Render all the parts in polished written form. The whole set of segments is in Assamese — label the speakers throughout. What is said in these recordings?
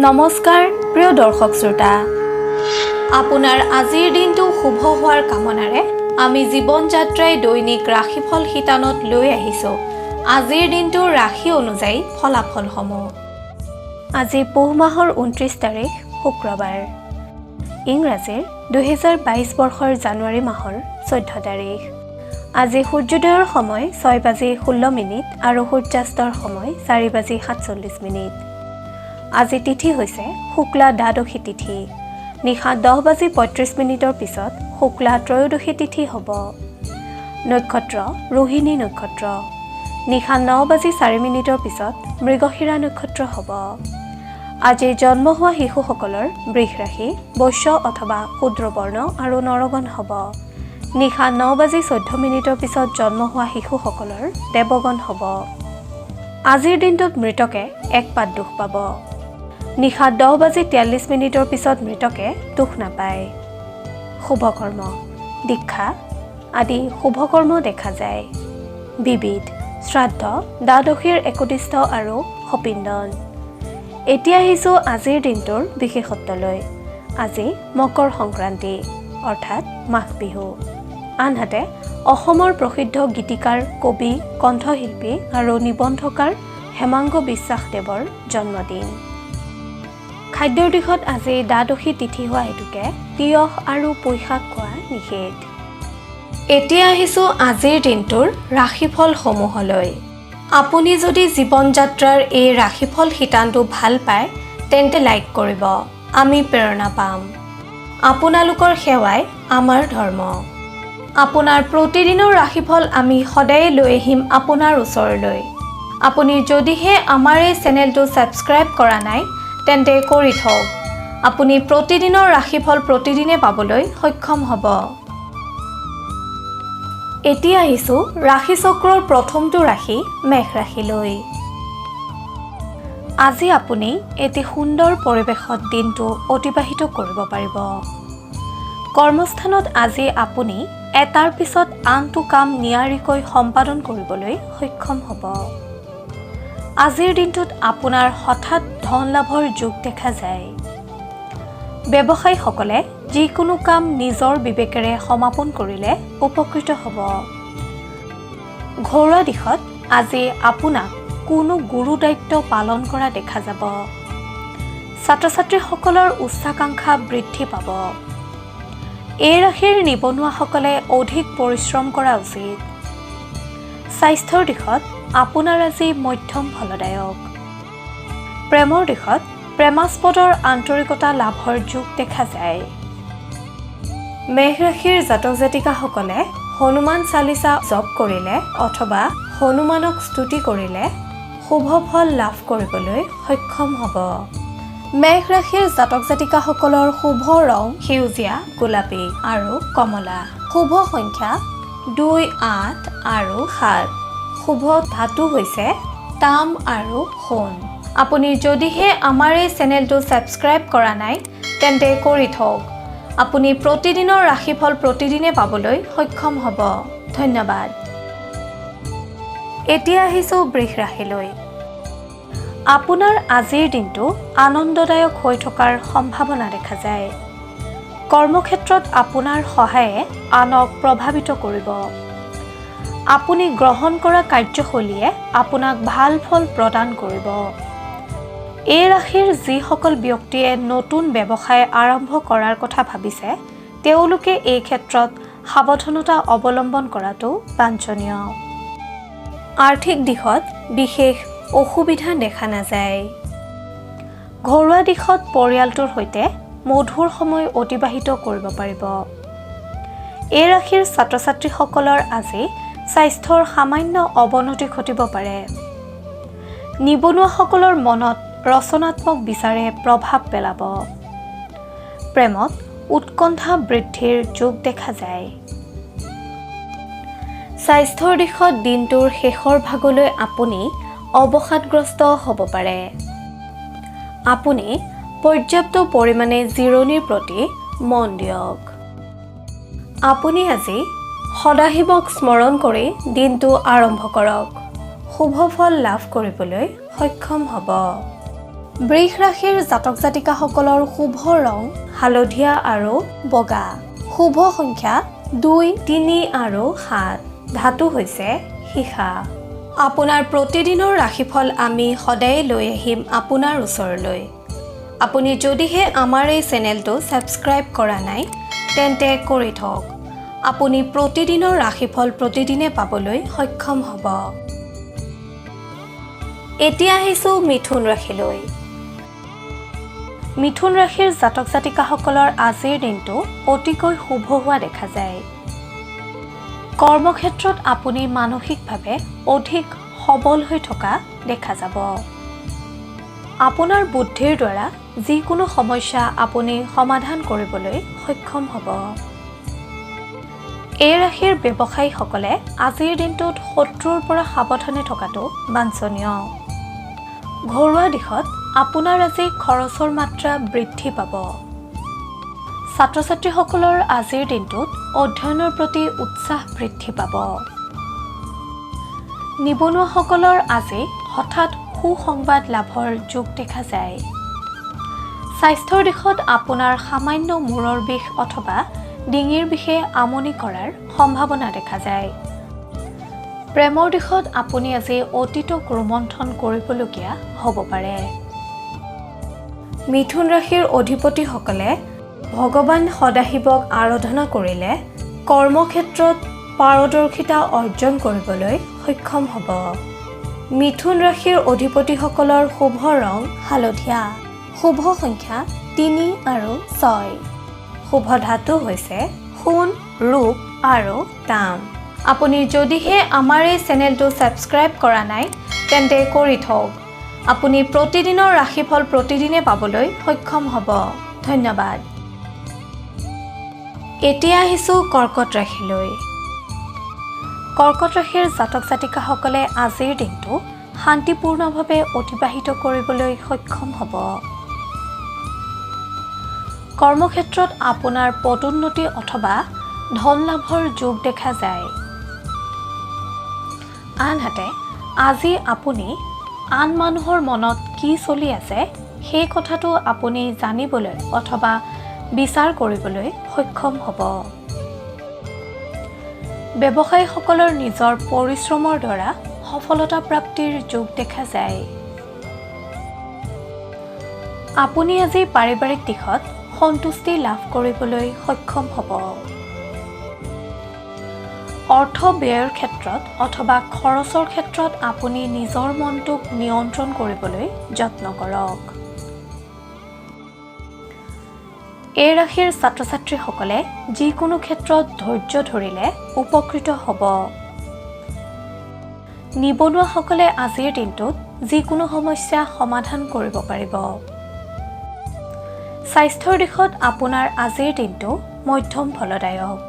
Speaker 1: নমস্কাৰ প্ৰিয় দৰ্শক শ্ৰোতা আপোনাৰ আজিৰ দিনটো শুভ হোৱাৰ কামনাৰে আমি জীৱন যাত্ৰাই দৈনিক ৰাশিফল শিতানত লৈ আহিছো আজিৰ দিনটোৰ ৰাশি অনুযায়ী ফলাফলসমূহ আজি পুহ মাহৰ 29 তাৰিখ শুক্ৰবাৰ ইংৰাজীৰ 2022 বৰ্ষৰ জানুৱাৰী মাহৰ 14 তাৰিখ আজি সূৰ্যোদয়ৰ সময় 6:16 আৰু সূৰ্যাস্তৰ সময় 4:47 আজি তিথি হৈছে শুক্লা দ্বাদশী তিথি নিশা 10:35 পিছত শুক্লা ত্ৰয়োদশী তিথি হ'ব নক্ষত্ৰ ৰোহিণী নক্ষত্ৰ নিশা 9:04 পিছত মৃগশিৰা নক্ষত্ৰ হ'ব আজি জন্ম হোৱা শিশুসকলৰ বৃষ ৰাশি বৈশ্য অথবা ক্ষুদ্ৰ বৰ্ণ আৰু নৰগণ হ'ব নিশা 9:14 পিছত জন্ম হোৱা শিশুসকলৰ দেৱগণ হ'ব আজিৰ দিনটোত মৃতকে এক পাত দুখ পাব নিশা 10:43 পিছত মৃতকে দুখ নাপায় শুভকৰ্ম দীক্ষা আদি শুভকৰ্ম দেখা যায় বিবিধ শ্ৰাদ্ধ দ্বাদশীৰ একদিষ্ট আৰু সপিণ্ডন এতিয়া আহিছো আজিৰ দিনটোৰ বিশেষত্বলৈ আজি মকৰ সংক্ৰান্তি অৰ্থাৎ মাঘ বিহু আনহাতে অসমৰ প্ৰসিদ্ধ গীতিকাৰ কবি কণ্ঠশিল্পী আৰু নিবন্ধকাৰ হেমাংগ বিশ্বাসদেৱৰ জন্মদিন খাদ্যৰ দিশত আজি দ্বাদশী তিথি হোৱা হেতুকে তিয়হ আৰু পুঁইশাক খোৱা নিষেধ এতিয়া আহিছো আজিৰ দিনটোৰ ৰাশিফলসমূহলৈ আপুনি যদি জীৱন যাত্ৰাৰ এই ৰাশিফল শিতানটো ভাল পায় তেন্তে লাইক কৰিব আমি প্ৰেৰণা পাম আপোনালোকৰ সেৱাই আমাৰ ধৰ্ম আপোনাৰ প্ৰতিদিনৰ ৰাশিফল আমি সদায় লৈ আহিম আপোনাৰ ওচৰলৈ আপুনি যদিহে আমাৰ এই চেনেলটো ছাবস্ক্ৰাইব কৰা নাই তেন্তে কৰি থওক আপুনি প্ৰতিদিনৰ ৰাশিফল প্ৰতিদিনে পাবলৈ সক্ষম হ'ব এতিয়া আহিছো ৰাশি চক্ৰৰ প্ৰথমটো ৰাশি মেষ ৰাশিলৈ আজি আপুনি এটি সুন্দৰ পৰিৱেশত দিনটো অতিবাহিত কৰিব পাৰিব কৰ্মস্থানত আজি আপুনি এটাৰ পিছত আনটো কাম নিয়াৰিকৈ সম্পাদন কৰিবলৈ সক্ষম হ'ব আজিৰ দিনটোত আপোনাৰ হঠাৎ ধন লাভৰ যোগ দেখা যায় ব্যৱসায়ীসকলে যিকোনো কাম নিজৰ বিবেকেৰে সমাপন কৰিলে উপকৃত হ'ব ঘৰুৱা দিশত আজি আপোনাক কোনো গুৰু দায়িত্ব পালন কৰা দেখা যাব ছাত্ৰ-ছাত্ৰীসকলৰ উচ্চাকাংক্ষা বৃদ্ধি পাব এই ৰাশিৰ নিবনুৱাসকলে অধিক পৰিশ্ৰম কৰা উচিত স্বাস্থ্যৰ দিশত আপোনাৰ আজি মধ্যম ফলদায়ক প্ৰেমৰ দিশত প্ৰেমাস্পদৰ আন্তৰিকতা লাভৰ যোগ দেখা যায় মেষ ৰাশিৰ জাতক জাতিকাসকলে হনুমান চালিচা জপ কৰিলে অথবা হনুমানক স্তুতি কৰিলে শুভ ফল লাভ কৰিবলৈ সক্ষম হ'ব মেষ ৰাশিৰ জাতক জাতিকাসকলৰ শুভ ৰং সেউজীয়া গোলাপী আৰু কমলা শুভ সংখ্যা 2 8 আৰু 7 শুভ ধাতু হৈছে তাম আৰু সোণ আপুনি যদিহে আমাৰ এই চেনেলটো ছাবস্ক্ৰাইব কৰা নাই তেন্তে কৰি থওক আপুনি প্ৰতিদিনৰ ৰাশিফল প্ৰতিদিনে পাবলৈ সক্ষম হ'ব ধন্যবাদ এতিয়া আহিছো বৃষ ৰাশিলৈ আপোনাৰ আজিৰ দিনটো আনন্দদায়ক হৈ থকাৰ সম্ভাৱনা দেখা যায় কৰ্মক্ষেত্ৰত আপোনাৰ সহায়ে আনক প্ৰভাৱিত কৰিব আপুনি গ্ৰহণ কৰা কাৰ্যশৈলীয়ে আপোনাক ভাল ফল প্ৰদান কৰিব এই ৰাশিৰ যিসকল ব্যক্তিয়ে নতুন ব্যৱসায় আৰম্ভ কৰাৰ কথা ভাবিছে তেওঁলোকে এই ক্ষেত্ৰত সাৱধানতা অৱলম্বন কৰাটো বাঞ্ছনীয় আৰ্থিক দিশত বিশেষ অসুবিধা দেখা নাযায় ঘৰুৱা দিশত পৰিয়ালটোৰ সৈতে মধুৰ সময় অতিবাহিত কৰিব পাৰিব এই ৰাশিৰ ছাত্ৰ-ছাত্ৰীসকলৰ আজি স্বাস্থ্যৰ সামান্য অৱনতি ঘটিব পাৰে নিবনুৱাসকলৰ মনত ৰচনাত্মক বিচাৰে প্ৰভাৱ পেলাব প্ৰেমত উৎকণ্ঠা বৃদ্ধিৰ যোগ দেখা যায় স্বাস্থ্যৰ দিশত দিনটোৰ শেষৰ ভাগলৈ আপুনি অৱসাদগ্ৰস্ত হ'ব পাৰে আপুনি পৰ্যাপ্ত পৰিমাণে জিৰণিৰ প্ৰতি মন দিয়ক আপুনি আজি সদাশিৱক স্মৰণ কৰি দিনটো আৰম্ভ কৰক শুভ ফল লাভ কৰিবলৈ সক্ষম হ'ব বৃষ ৰাশিৰ জাতক জাতিকাসকলৰ শুভ ৰং হালধীয়া আৰু বগা। শুভ সংখ্যা 2, 3 আৰু 7। ধাতু হৈছে সীসা। আপোনাৰ প্ৰতিদিনৰ ৰাশিফল আমি সদায় লৈ আহিম আপোনাৰ ওচৰলৈ। আপুনি যদিহে আমাৰ এই চেনেলটো ছাবস্ক্ৰাইব কৰা নাই তেন্তে কৰি থওক। আপুনি প্ৰতিদিনৰ ৰাশিফল প্ৰতিদিনে পাবলৈ সক্ষম হ'ব। এতিয়া আহিছোঁ মিথুন ৰাশিলৈ। মিথুন ৰাশিৰ জাতক জাতিকাসকলৰ আজিৰ দিনটো অতিকৈ শুভ হোৱা দেখা যায়। কৰ্মক্ষেত্ৰত আপুনি মানসিকভাৱে অধিক সবল হৈ থকা দেখা যাব। আপোনাৰ বুদ্ধিৰ দ্বাৰা যিকোনো সমস্যা আপুনি সমাধান কৰিবলৈ সক্ষম হ'ব। এই ৰাশিৰ ব্যৱসায়ীসকলে আজিৰ দিনটোত শত্ৰুৰ পৰা সাৱধানে থকাটো বাঞ্ছনীয়। ঘৰুৱা দিশত আপোনাৰ আজি খৰচৰ মাত্ৰা বৃদ্ধি পাব। ছাত্ৰ ছাত্ৰীসকলৰ আজিৰ দিনটোত অধ্যয়নৰ প্ৰতি উৎসাহ বৃদ্ধি পাব। নিবনুৱাসকলৰ আজি হঠাৎ সুসংবাদ লাভৰ যোগ দেখা যায়। স্বাস্থ্যৰ দিশত আপোনাৰ সামান্য মূৰৰ বিষ অথবা ডিঙিৰ বিষে আমনি কৰাৰ সম্ভাৱনা দেখা যায়। প্ৰেমৰ দিশত আপুনি আজি অতীতক ৰোমন্থন কৰিবলগীয়া হ'ব পাৰে। মিথুন ৰাশিৰ অধিপতিসকলে ভগৱান সদাশিৱক আৰাধনা কৰিলে কৰ্মক্ষেত্ৰত পাৰদৰ্শিতা অৰ্জন কৰিবলৈ সক্ষম হ'ব। মিথুন ৰাশিৰ অধিপতিসকলৰ শুভ ৰং হালধীয়া। শুভ সংখ্যা 3 আৰু 6। শুভ ধাতু হৈছে সোণ, ৰূপ আৰু তাম। আপুনি যদিহে আমাৰ এই চেনেলটো ছাবস্ক্ৰাইব কৰা নাই তেন্তে কৰি থওক। আপুনি প্ৰতিদিনৰ ৰাশিফল প্ৰতিদিনে পাবলৈ সক্ষম হ'ব। ধন্যবাদ। এতিয়া আহিছোঁ কৰ্কট ৰাশিলৈ। কৰ্কট ৰাশিৰ জাতক জাতিকাসকলে আজিৰ দিনটো শান্তিপূৰ্ণভাৱে অতিবাহিত কৰিবলৈ সক্ষম হ'ব। কৰ্মক্ষেত্ৰত আপোনাৰ পদোন্নতি অথবা ধন লাভৰ যোগ দেখা যায়। আনহাতে আজি আপুনি আন মানুহৰ মনত কি চলি আছে সেই কথাটো আপুনি জানিবলৈ অথবা বিচাৰ কৰিবলৈ সক্ষম হ'ব। ব্যৱসায়ীসকলৰ নিজৰ পৰিশ্ৰমৰ দ্বাৰা সফলতা প্ৰাপ্তিৰ যোগ দেখা যায়। আপুনি আজি পাৰিবাৰিক দিশত সন্তুষ্টি লাভ কৰিবলৈ সক্ষম হ'ব। অৰ্থ ব্যয়ৰ ক্ষেত্ৰত অথবা খৰচৰ ক্ষেত্ৰত আপুনি নিজৰ মনটোক নিয়ন্ত্ৰণ কৰিবলৈ যত্ন কৰক। এই ৰাশিৰ ছাত্ৰ ছাত্ৰীসকলে যিকোনো ক্ষেত্ৰত ধৈৰ্য ধৰিলে উপকৃত হ'ব। নিবনুৱাসকলে আজিৰ দিনটোত যিকোনো সমস্যা সমাধান কৰিব পাৰিব। স্বাস্থ্যৰ দিশত আপোনাৰ আজিৰ দিনটো মধ্যম ফলদায়ক।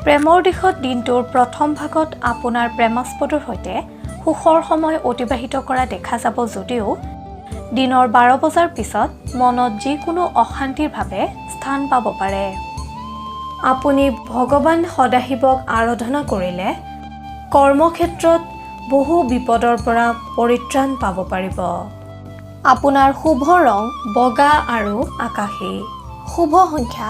Speaker 1: প্ৰেমৰ দিশত দিনটোৰ প্ৰথম ভাগত আপোনাৰ প্ৰেমাস্পদৰ সৈতে সুখৰ সময় অতিবাহিত কৰা দেখা যাব যদিও দিনৰ 12 বজাৰ পিছত মনত যিকোনো অশান্তিৰ ভাৱে স্থান পাব পাৰে। আপুনি ভগৱান সদাশিৱক আৰাধনা কৰিলে কৰ্মক্ষেত্ৰত বহু বিপদৰ পৰা পৰিত্ৰাণ পাব পাৰিব। আপোনাৰ শুভ ৰং বগা আৰু আকাশী। শুভ সংখ্যা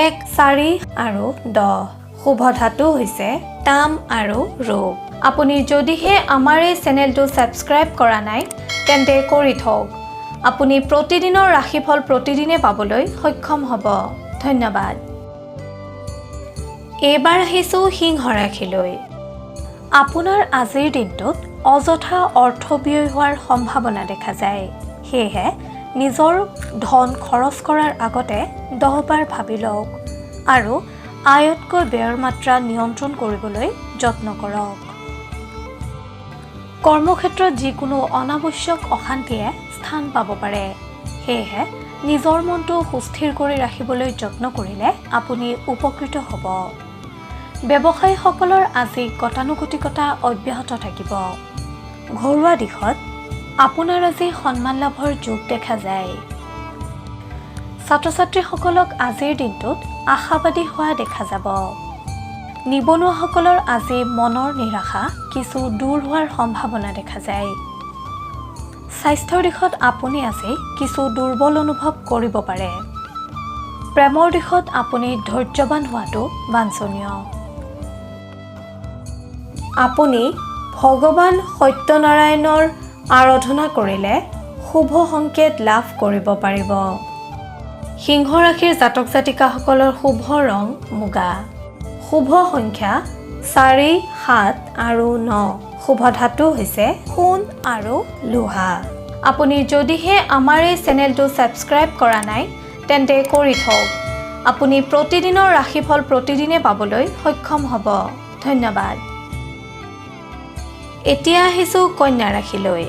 Speaker 1: 1, 4 আৰু 10। শুভ ধাতু হৈছে তাম আৰু ৰূপ। আপুনি যদিহে আমাৰ এই চেনেলটো ছাবস্ক্ৰাইব কৰা নাই তেন্তে কৰি থওক। আপুনি প্ৰতিদিনৰ ৰাশিফল প্ৰতিদিনে পাবলৈ সক্ষম হ'ব। ধন্যবাদ। এইবাৰ আহিছোঁ সিংহ ৰাশিলৈ। আপোনাৰ আজিৰ দিনটোত অযথা অৰ্থ ব্যয় হোৱাৰ সম্ভাৱনা দেখা যায়। সেয়েহে নিজৰ ধন খৰচ কৰাৰ আগতে 10 বাৰ ভাবি লওক আৰু আয়তকৈ ব্যয়ৰ মাত্ৰা নিয়ন্ত্ৰণ কৰিবলৈ যত্ন কৰক। কৰ্মক্ষেত্ৰত যিকোনো অনাৱশ্যক অশান্তিয়ে স্থান পাব পাৰে। সেয়েহে নিজৰ মনটো সুস্থিৰ কৰি ৰাখিবলৈ যত্ন কৰিলে আপুনি উপকৃত হ'ব। ব্যৱসায়ীসকলৰ আজি গতানুগতিকতা অব্যাহত থাকিব। ঘৰুৱা দিশত আপোনাৰ আজি সন্মান লাভৰ যোগ দেখা যায়। ছাত্ৰ ছাত্ৰীসকলক আজিৰ দিনটোত আশাবাদী হোৱা দেখা যাব। নিবনুৱাসকলৰ আজি মনৰ নিৰাশা কিছু দূৰ হোৱাৰ সম্ভাৱনা দেখা যায়। স্বাস্থ্যৰ দিশত আপুনি আজি কিছু দুৰ্বল অনুভৱ কৰিব পাৰে। প্ৰেমৰ দিশত আপুনি ধৈৰ্যৱান হোৱাটো বাঞ্ছনীয়। আপুনি ভগৱান সত্যনাৰায়ণৰ আৰাধনা কৰিলে শুভ সংকেত লাভ কৰিব পাৰিব। সিংহ ৰাশিৰ জাতক জাতিকাসকলৰ শুভ ৰং মুগা। শুভ সংখ্যা 4, 7 আৰু 9। শুভ ধাতু হৈছে সোণ আৰু লোহা। আপুনি যদিহে আমাৰ এই চেনেলটো ছাবস্ক্ৰাইব কৰা নাই তেন্তে কৰি থওক। আপুনি প্ৰতিদিনৰ ৰাশিফল প্ৰতিদিনে পাবলৈ সক্ষম হ'ব। ধন্যবাদ। এতিয়া আহিছোঁ কন্যা ৰাশিলৈ।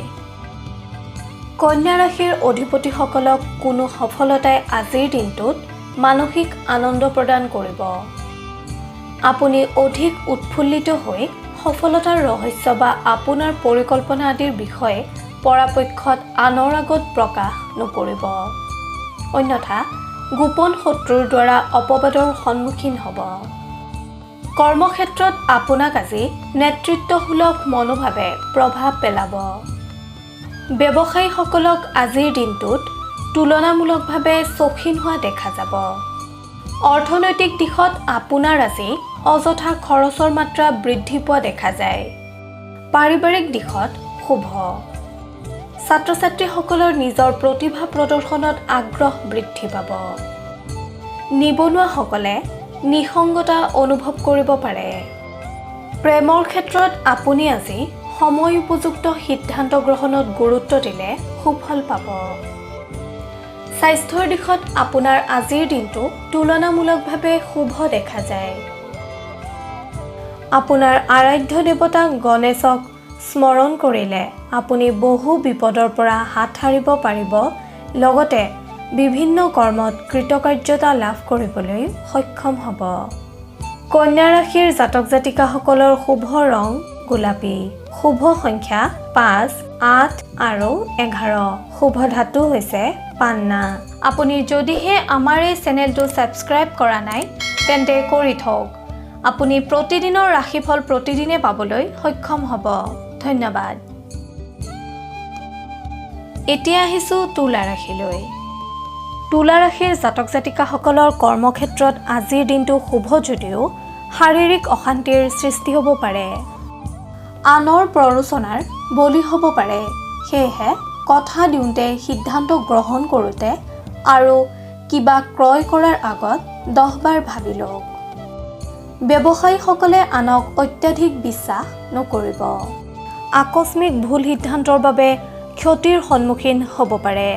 Speaker 1: কন্যা ৰাশিৰ অধিপতিসকলক কোনো সফলতাই আজিৰ দিনটোত মানসিক আনন্দ প্ৰদান কৰিব। আপুনি অধিক উৎফুল্লিত হৈ সফলতাৰ ৰহস্য বা আপোনাৰ পৰিকল্পনা আদিৰ বিষয়ে পৰাপক্ষত আনৰ আগত প্ৰকাশ নকৰিব। অন্যথা গোপন শত্ৰুৰ দ্বাৰা অপবাদৰ সন্মুখীন হ'ব। কৰ্মক্ষেত্ৰত আপোনাক আজি নেতৃত্বসুলভ মনোভাৱে প্ৰভাৱ পেলাব। ব্যৱসায়ীসকলক আজিৰ দিনটোত তুলনামূলকভাৱে চৌখিন হোৱা দেখা যাব। অৰ্থনৈতিক দিশত আপোনাৰ আজি অযথা খৰচৰ মাত্ৰা বৃদ্ধি পোৱা দেখা যায়। পাৰিবাৰিক দিশত শুভ। ছাত্ৰ ছাত্ৰীসকলৰ নিজৰ প্ৰতিভা প্ৰদৰ্শনত আগ্ৰহ বৃদ্ধি পাব। নিবনুৱাসকলে নিসংগতা অনুভৱ কৰিব পাৰে। প্ৰেমৰ ক্ষেত্ৰত আপুনি আজি সময় উপযুক্ত সিদ্ধান্ত গ্ৰহণত গুৰুত্ব দিলে সুফল পাব। স্বাস্থ্যৰ দিশত আপোনাৰ আজিৰ দিনটো তুলনামূলকভাৱে শুভ দেখা যায়। আপোনাৰ আৰাধ্য দেৱতা গণেশক স্মৰণ কৰিলে আপুনি বহু বিপদৰ পৰা হাত সাৰিব পাৰিব। লগতে বিভিন্ন কৰ্মত কৃতকাৰ্যতা লাভ কৰিবলৈ সক্ষম হ'ব। কন্যা ৰাশিৰ জাতক জাতিকাসকলৰ শুভ ৰং গোলাপী। শুভ সংখ্যা 5, 8 আৰু 11। শুভ ধাতু হৈছে পান্না। আপুনি যদিহে আমাৰ এই চেনেলটো ছাবস্ক্ৰাইব কৰা নাই তেন্তে কৰি থওক। আপুনি প্ৰতিদিনৰ ৰাশিফল প্ৰতিদিনে পাবলৈ সক্ষম হ'ব। ধন্যবাদ। এতিয়া আহিছোঁ তুলা ৰাশিলৈ। তুলা ৰাশিৰ জাতক জাতিকাসকলৰ কৰ্মক্ষেত্ৰত আজিৰ দিনটো শুভ যদিও শাৰীৰিক অশান্তিৰ সৃষ্টি হ'ব পাৰে। আনৰ প্ৰৰোচনাৰ বলি হ'ব পাৰে। সেয়েহে কথা দিওঁতে সিদ্ধান্ত গ্ৰহণ কৰোঁতে আৰু কিবা ক্ৰয় কৰাৰ আগত 10 বাৰ ভাবি লওক। ব্যৱসায়ীসকলে আনক অত্যাধিক বিশ্বাস নকৰিব। আকস্মিক ভুল সিদ্ধান্তৰ বাবে ক্ষতিৰ সন্মুখীন হ'ব পাৰে।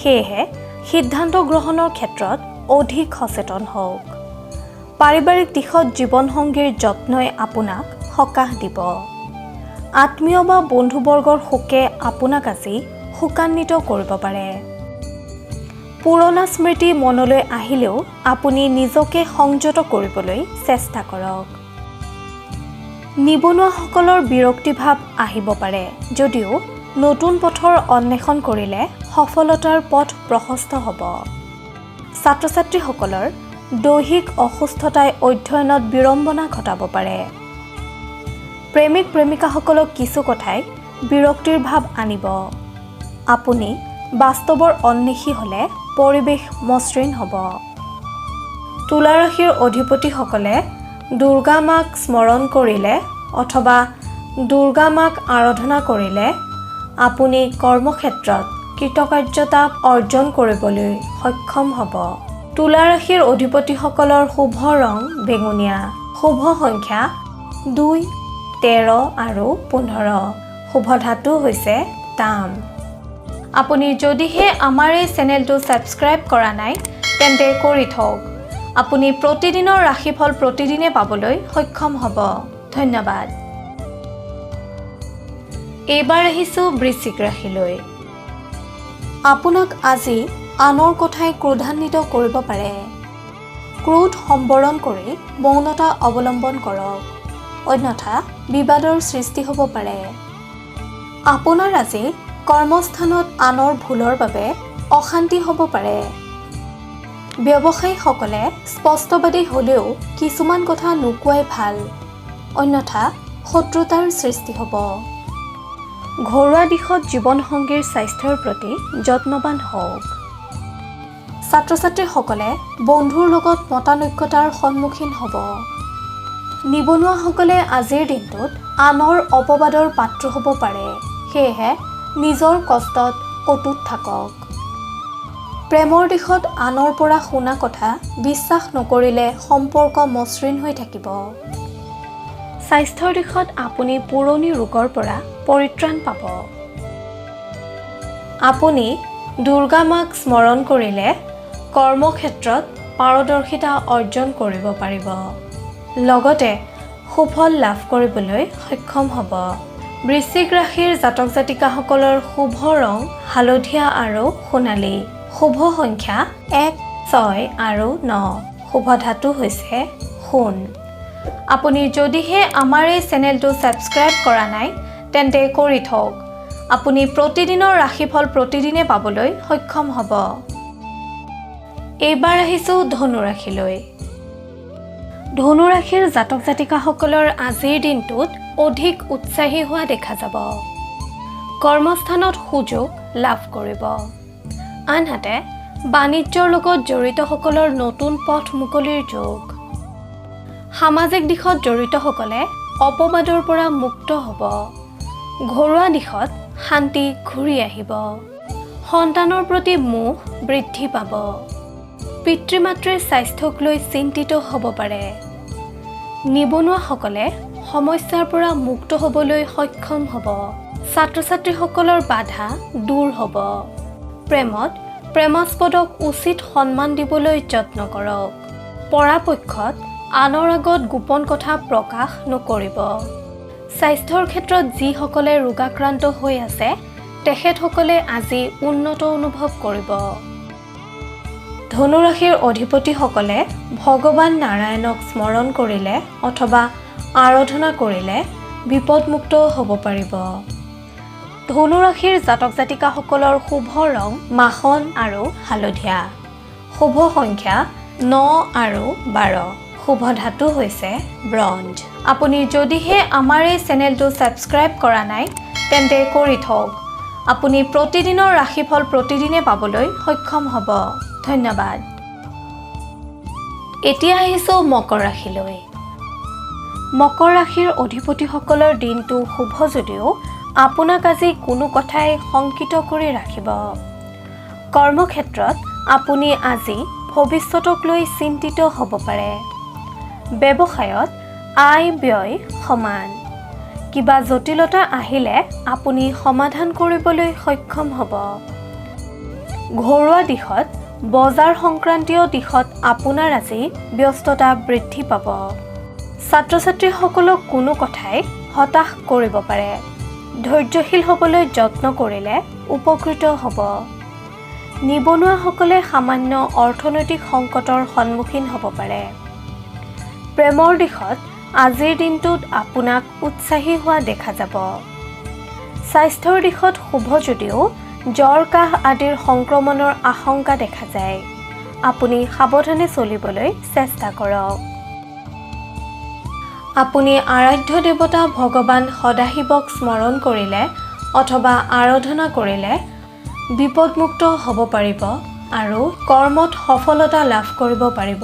Speaker 1: সেয়েহে সিদ্ধান্ত গ্ৰহণৰ ক্ষেত্ৰত অধিক সচেতন হওক। পাৰিবাৰিক দিশত জীৱনসংগীৰ যত্নই আপোনাক সকাহ দিব। আত্মীয় বা বন্ধুবৰ্গৰ শোকে আপোনাক আজি শোকান্বিত কৰিব পাৰে। পুৰণা স্মৃতি মনলৈ আহিলেও আপুনি নিজকে সংযত কৰিবলৈ চেষ্টা কৰক। নিবনুৱাসকলৰ বিৰক্তিভাৱ আহিব পাৰে যদিও নতুন পথৰ অন্বেষণ কৰিলে সফলতাৰ পথ প্ৰশস্ত হ'ব। ছাত্ৰ ছাত্ৰীসকলৰ দৈহিক অসুস্থতাই অধ্যয়নত বিড়ম্বনা ঘটাব পাৰে। প্ৰেমিক প্ৰেমিকাসকলক কিছু কথাই বিৰক্তিৰ ভাৱ আনিব। আপুনি বাস্তৱৰ অন্বেষী হ'লে পৰিৱেশ মসৃণ হ'ব। তুলা ৰাশিৰ অধিপতিসকলে দুৰ্গা মাক স্মৰণ কৰিলে অথবা দুৰ্গা মাক আৰাধনা কৰিলে আপুনি কৰ্মক্ষেত্ৰত কৃতকাৰ্যতা অৰ্জন কৰিবলৈ সক্ষম হ'ব। তুলা ৰাশিৰ অধিপতিসকলৰ শুভ ৰং বেঙুনীয়া। শুভ সংখ্যা 2, 13 আৰু 15। শুভ ধাতু হৈছে তাম। আপুনি যদিহে আমাৰ এই চেনেলটো ছাবস্ক্ৰাইব কৰা নাই তেন্তে কৰি থওক। আপুনি প্ৰতিদিনৰ ৰাশিফল প্ৰতিদিনে পাবলৈ সক্ষম হ'ব। ধন্যবাদ। এইবাৰ আহিছোঁ বৃশ্চিক ৰাশিলৈ। আপোনাক আজি আনৰ কথাই ক্ৰোধান্বিত কৰিব পাৰে। ক্ৰোধ সম্বৰণ কৰি মৌনতা অৱলম্বন কৰক। অন্যথা বিবাদৰ সৃষ্টি হ'ব পাৰে। আপোনাৰ আজি কৰ্মস্থানত আনৰ ভুলৰ বাবে অশান্তি হ'ব পাৰে। ব্যৱসায়ীসকলে স্পষ্টবাদী হ'লেও কিছুমান কথা নোকোৱাই ভাল। অন্যথা শত্ৰুতাৰ সৃষ্টি হ'ব। ঘৰুৱা দিশত জীৱনসংগীৰ স্বাস্থ্যৰ প্ৰতি যত্নৱান হওক। ছাত্ৰ-ছাত্ৰীসকলে বন্ধুৰ লগত মতানৈক্যতাৰ সন্মুখীন হ'ব। নিবনুৱাসকলে আজিৰ দিনটোত আনৰ অপবাদৰ পাত্ৰ হ'ব পাৰে, সেয়েহে নিজৰ কষ্টত অটুট থাকক। প্ৰেমৰ দিশত আনৰ পৰা শুনা কথা বিশ্বাস নকৰিলে সম্পৰ্ক মসৃণ হৈ থাকিব। স্বাস্থ্যৰ দিশত আপুনি পুৰণি ৰোগৰ পৰা পৰিত্ৰাণ পাব। আপুনি দুৰ্গা মাক স্মৰণ কৰিলে কৰ্মক্ষেত্ৰত পাৰদৰ্শিতা অৰ্জন কৰিব পাৰিব। লগতে সুফল লাভ কৰিবলৈ সক্ষম হ'ব। বৃশ্চিক ৰাশিৰ জাতক জাতিকাসকলৰ শুভ ৰং হালধীয়া আৰু সোণালী। শুভ সংখ্যা 1, 6 আৰু 9। শুভ ধাতু হৈছে সোণ। আপুনি যদিহে আমাৰ এই চেনেলটো ছাবস্ক্ৰাইব কৰা নাই তেন্তে কৰি থওক। আপুনি প্ৰতিদিনৰ ৰাশিফল প্ৰতিদিনে পাবলৈ সক্ষম হ'ব। এইবাৰ আহিছোঁ ধনু ৰাশিলৈ। ধনু ৰাশিৰ জাতক জাতিকাসকলৰ আজিৰ দিনটোত অধিক উৎসাহী হোৱা দেখা যাব। কৰ্মস্থানত সুযোগ লাভ কৰিব। আনহাতে বাণিজ্যৰ লগত জড়িতসকলৰ নতুন পথ মুকলিৰ যোগ। সামাজিক দিশত জড়িতসকলে অপবাদৰ পৰা মুক্ত হ'ব। ঘৰুৱা দিশত শান্তি ঘূৰি আহিব। সন্তানৰ প্ৰতি মোহ বৃদ্ধি পাব। পিতৃ-মাতৃৰ স্বাস্থ্যক লৈ চিন্তিত হ'ব পাৰে। নিবনুৱাসকলে সমস্যাৰ পৰা মুক্ত হ'বলৈ সক্ষম হ'ব। ছাত্ৰ-ছাত্ৰীসকলৰ বাধা দূৰ হ'ব। প্ৰেমত প্ৰেমাস্পদক উচিত সন্মান দিবলৈ যত্ন কৰক। পৰাপক্ষত আনৰ আগত গোপন কথা প্ৰকাশ নকৰিব। স্বাস্থ্যৰ ক্ষেত্ৰত যিসকলে ৰোগাক্ৰান্ত হৈ আছে তেখেতসকলে আজি উন্নত অনুভৱ কৰিব। ধনু ৰাশিৰ অধিপতিসকলে ভগৱান নাৰায়ণক স্মৰণ কৰিলে অথবা আৰাধনা কৰিলে বিপদমুক্ত হ'ব পাৰিব। ধনু ৰাশিৰ জাতক জাতিকাসকলৰ শুভ ৰং মাখন আৰু হালধীয়া। শুভ সংখ্যা 9 আৰু 12। শুভ ধাতু হৈছে ব্ৰঞ্জ। আপুনি যদিহে আমাৰ এই চেনেলটো ছাবস্ক্ৰাইব কৰা নাই তেন্তে কৰি থওক। আপুনি প্ৰতিদিনৰ ৰাশিফল প্ৰতিদিনে পাবলৈ সক্ষম হ'ব। ধন্যবাদ। এতিয়া আহিছোঁ মকৰ ৰাশিলৈ। মকৰ ৰাশিৰ অধিপতিসকলৰ দিনটো শুভ যদিও আপোনাক আজি কোনো কথাই শংকিত কৰি ৰাখিব। কৰ্মক্ষেত্ৰত আপুনি আজি ভৱিষ্যতক লৈ চিন্তিত হ'ব পাৰে। ব্যৱসায়ত আয় ব্যয় সমান। কিবা জটিলতা আহিলে আপুনি সমাধান কৰিবলৈ সক্ষম হ'ব। ঘৰুৱা দিশত বজাৰ সংক্ৰান্তীয় দিশত আপোনাৰ আজি ব্যস্ততা বৃদ্ধি পাব। ছাত্ৰ-ছাত্ৰীসকলক কোনো কথাই হতাশ কৰিব পাৰে। ধৈৰ্যশীল হ'বলৈ যত্ন কৰিলে উপকৃত হ'ব। নিবনুৱাসকলে সামান্য অৰ্থনৈতিক সংকটৰ সন্মুখীন হ'ব পাৰে। প্ৰেমৰ দিশত আজিৰ দিনটোত আপোনাক উৎসাহী হোৱা দেখা যাব। স্বাস্থ্যৰ দিশত শুভ যদিও জ্বৰ কাহ আদিৰ সংক্ৰমণৰ আশংকা দেখা যায়। আপুনি সাৱধানে চলিবলৈ চেষ্টা কৰক। আপুনি আৰাধ্য দেৱতা ভগৱান সদাশিৱক স্মৰণ কৰিলে অথবা আৰাধনা কৰিলে বিপদমুক্ত হ'ব পাৰিব আৰু কৰ্মত সফলতা লাভ কৰিব পাৰিব।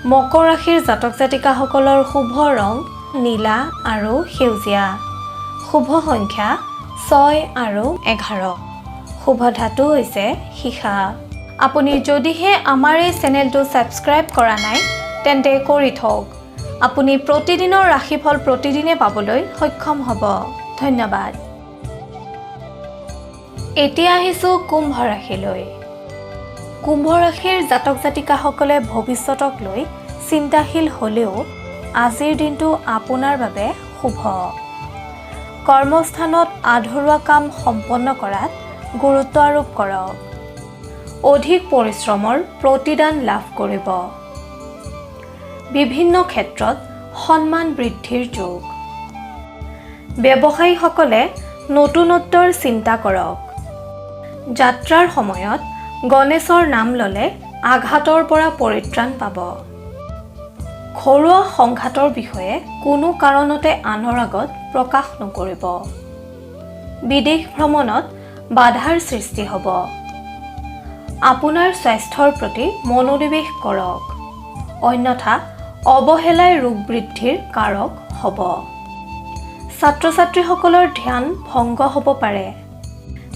Speaker 1: মকৰ ৰাশিৰ জাতক জাতিকাসকলৰ শুভ ৰং নীলা আৰু সেউজীয়া। শুভ সংখ্যা 6 আৰু 11। শুভ ধাতু হৈছে সীসা। আপুনি যদিহে আমাৰ এই চেনেলটো ছাবস্ক্ৰাইব কৰা নাই তেন্তে কৰি থওক। আপুনি প্ৰতিদিনৰ ৰাশিফল প্ৰতিদিনে পাবলৈ সক্ষম হ'ব। ধন্যবাদ। এতিয়া আহিছোঁ কুম্ভ ৰাশিলৈ। কুম্ভ ৰাশিৰ জাতক জাতিকাসকলে ভৱিষ্যতক লৈ চিন্তাশীল হ'লেও আজিৰ দিনটো আপোনাৰ বাবে শুভ। কৰ্মস্থানত আধৰুৱা কাম সম্পন্ন কৰাত গুৰুত্ব আৰোপ কৰক। অধিক পৰিশ্ৰমৰ প্ৰতিদান লাভ কৰিব। বিভিন্ন ক্ষেত্ৰত সন্মান বৃদ্ধিৰ যোগ। ব্যৱসায়ীসকলে নতুনত্বৰ চিন্তা কৰক। যাত্ৰাৰ সময়ত গণেশৰ নাম ল'লে আঘাতৰ পৰা পৰিত্ৰাণ পাব। ঘৰুৱা সংঘাতৰ বিষয়ে কোনো কাৰণতে আনৰ আগত প্ৰকাশ নকৰিব। বিদেশ ভ্ৰমণত বাধাৰ সৃষ্টি হ'ব। আপোনাৰ স্বাস্থ্যৰ প্ৰতি মনোনিৱেশ কৰক, অন্যথা অৱহেলাই ৰোগ বৃদ্ধিৰ কাৰক হ'ব। ছাত্ৰ-ছাত্ৰীসকলৰ ধ্যান ভংগ হ'ব পাৰে।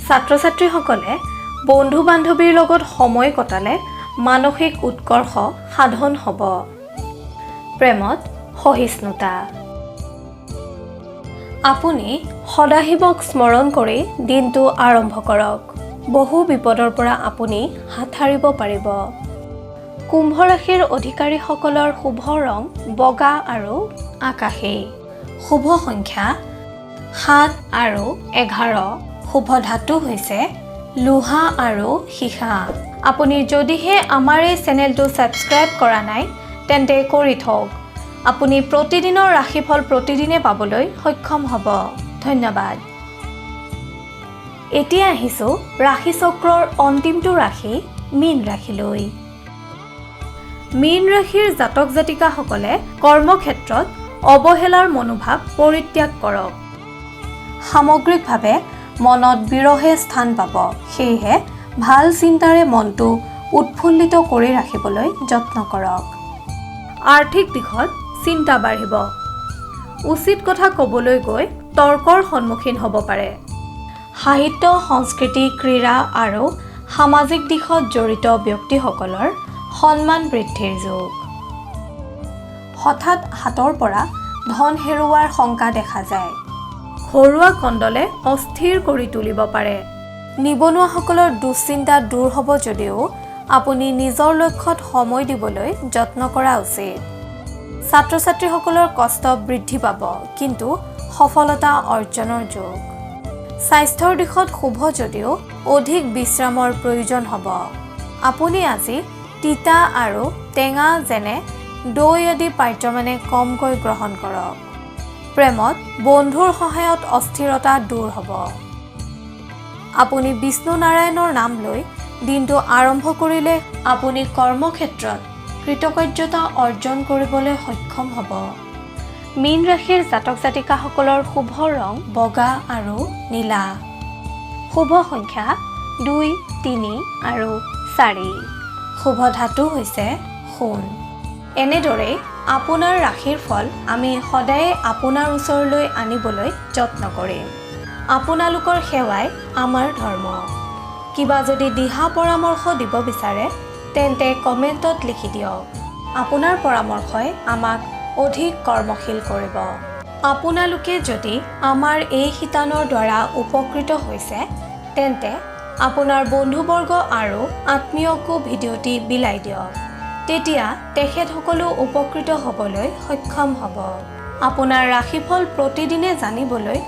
Speaker 1: ছাত্ৰ-ছাত্ৰীসকলে বন্ধু-বান্ধৱীৰ লগত সময় কটালে মানসিক উৎকৰ্ষ সাধন হ'ব। প্ৰেমত সহিষ্ণুতা। আপুনি সদাশিৱক স্মৰণ কৰি দিনটো আৰম্ভ কৰক। বহু বিপদৰ পৰা আপুনি হাত সাৰিব পাৰিব। কুম্ভ ৰাশিৰ অধিকাৰীসকলৰ শুভ ৰং বগা আৰু আকাশী। শুভ সংখ্যা 7 আৰু 11। শুভ ধাতু হৈছে লোহা আৰু সীসা। আপুনি যদিহে আমাৰ এই চেনেলটো ছাবস্ক্ৰাইব কৰা নাই তেন্তে কৰি থওক। আপুনি প্ৰতিদিনৰ ৰাশিফল প্ৰতিদিনে পাবলৈ সক্ষম হ'ব। ধন্যবাদ। এতিয়া আহিছোঁ ৰাশিচক্ৰৰ অন্তিমটো ৰাশি মীন ৰাশিলৈ। মীন ৰাশিৰ জাতক জাতিকাসকলে কৰ্মক্ষেত্ৰত অৱহেলাৰ মনোভাৱ পৰিত্যাগ কৰক। সামগ্ৰিকভাৱে মনত বিৰহে স্থান পাব। সেয়েহে ভাল চিন্তাৰে মনটো উৎফুল্লিত কৰি ৰাখিবলৈ যত্ন কৰক। আৰ্থিক দিশত চিন্তা বাঢ়িব। উচিত কথা ক'বলৈ গৈ তৰ্কৰ সন্মুখীন হ'ব পাৰে। সাহিত্য, সংস্কৃতি, ক্ৰীড়া আৰু সামাজিক দিশত জড়িত ব্যক্তিসকলৰ সন্মান বৃদ্ধিৰ যোগ। হঠাৎ হাতৰ পৰা ধন হেৰুওৱাৰ শংকা দেখা যায়। ঘৰুৱা কণ্ডলে অস্থিৰ কৰি তুলিব পাৰে। নিবনুৱাসকলৰ দুশ্চিন্তা দূৰ হ'ব যদিও আপুনি নিজৰ লক্ষ্যত সময় দিবলৈ যত্ন কৰা উচিত। ছাত্ৰ-ছাত্ৰীসকলৰ কষ্ট বৃদ্ধি পাব, কিন্তু সফলতা অৰ্জনৰ যোগ। স্বাস্থ্যৰ দিশত শুভ যদিও অধিক বিশ্ৰামৰ প্ৰয়োজন হ'ব। আপুনি আজি তিতা আৰু টেঙা যেনে দৈ আদি পাৰ্যমানে কমকৈ গ্ৰহণ কৰক। প্ৰেমত বন্ধুৰ সহায়ত অস্থিৰতা দূৰ হ'ব। আপুনি বিষ্ণু নাৰায়ণৰ নাম লৈ দিনটো আৰম্ভ কৰিলে আপুনি কৰ্মক্ষেত্ৰত কৃতকাৰ্যতা অৰ্জন কৰিবলৈ সক্ষম হ'ব। মীন ৰাশিৰ জাতক জাতিকাসকলৰ শুভ ৰং বগা আৰু নীলা। শুভ সংখ্যা 2, 3 আৰু 4। শুভ ধাতু হৈছে সোণ। এনেদৰেই আপোনাৰ ৰাশিৰ ফল আমি সদায়ে আপোনাৰ ওচৰলৈ আনিবলৈ যত্ন কৰিম। আপোনালোকৰ সেৱাই আমাৰ ধৰ্ম। কিবা যদি দিহা পৰামৰ্শ দিব বিচাৰে তেন্তে কমেণ্টত লিখি দিয়ক। আপোনাৰ পৰামৰ্শই আমাক অধিক কৰ্মশীল কৰিব। আপোনালোকে যদি আমাৰ এই শিতানৰ দ্বাৰা উপকৃত হৈছে তেন্তে আপোনাৰ বন্ধুবৰ্গ আৰু আত্মীয়কো ভিডিঅ'টি বিলাই দিয়ক। তেতিয়া তেখেতসকলো উপকৃত হ'বলৈ সক্ষম হ'ব। আপোনাৰ ৰাশিফল প্ৰতিদিনে জানিবলৈ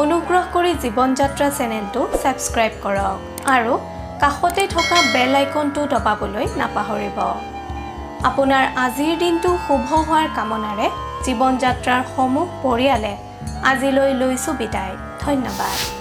Speaker 1: অনুগ্ৰহ কৰি জীৱন যাত্ৰা চেনেলটো ছাবস্ক্ৰাইব কৰক আৰু কাষতে থকা বেল আইকনটো দবাবলৈ নাপাহৰিব। আপোনাৰ আজিৰ দিনটো শুভ হোৱাৰ কামনাৰে জীৱন যাত্ৰাৰ সমূহ পৰিয়ালে আজিলৈ লৈছোঁ বিদায়। ধন্যবাদ।